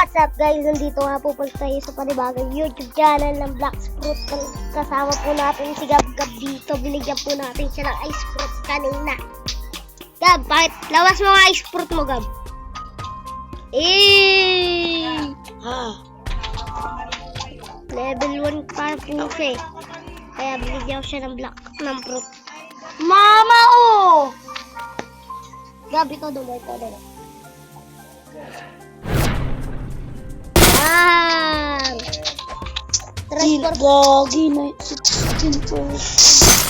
What's up guys? Nandito nga po pala tayo sa panibagong YouTube channel ng Black's Fruit. Kasama po natin si Gab dito. Binigyan po natin siya ng ice fruit kanina. Gab, bakit? Lawas mo nga ice fruit mo, Gab. Level 1 pa po siya eh. Kaya binigyan ko siya ng fruit. Mama, oh! Gab, ito doon.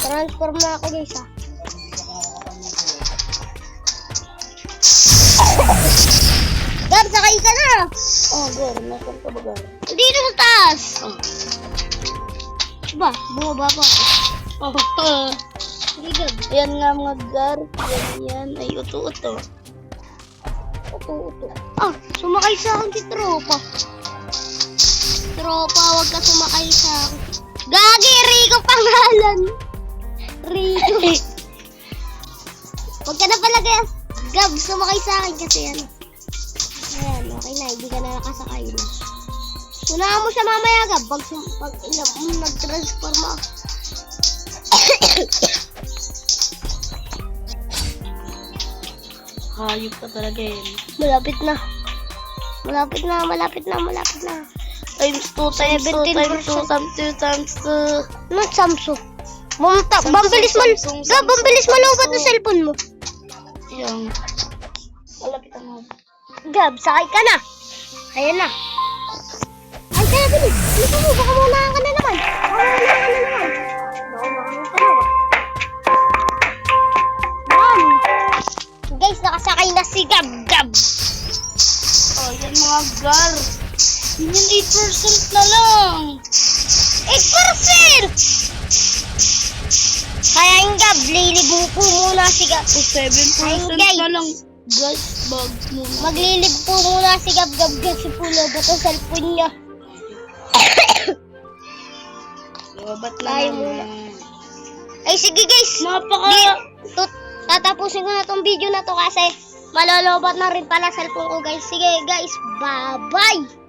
Transform na ako guys ha. Gab, sakay ka na! Gar, nasan ka ba, Gar? Dito sa taas! Ba, bumaba pa ako. Hindi Gab. Yan nga mga Gar, yan ay uto-uto. Sumakay sa akin si Tropa. Tropa, wag ka sumakay sa akin. Gagi, Rico pangalan. Rico. Wag ka na pala guys. Gab, sumakay sa akin kasi yan. Ayan, okay na, hindi ka na nakasakay na. Unahan mo siya mamaya, Gab. Pag nag-transform ako. Hayop ka talaga yun. Malapit na. Times 2, times 2, times 2, times 2. Ano, Samsung? Bambilis mo. Gab, bambilis mo lubat ng cellphone mo. Yung malapit mo. Gab, sakay ka na. Ayan na. Ay, kaya bilis. Dito mo, baka maunahan ka na naman. Guys, nakasakay na si Gab. Oh, yan mga Gar. Yan 8% na lang. 8%! Kaya yung Gab, lilibo po muna si Gab. 7% na lang. Guys, bag muna. Maglilib po muna si Gab kasi po lobat ang cellphone niya. Lobat na Tayo lang. muna. Ay, sige guys. Tatapusin ko na tong video na to kasi malolobat na rin pala cellphone ko guys. Sige guys, bye-bye!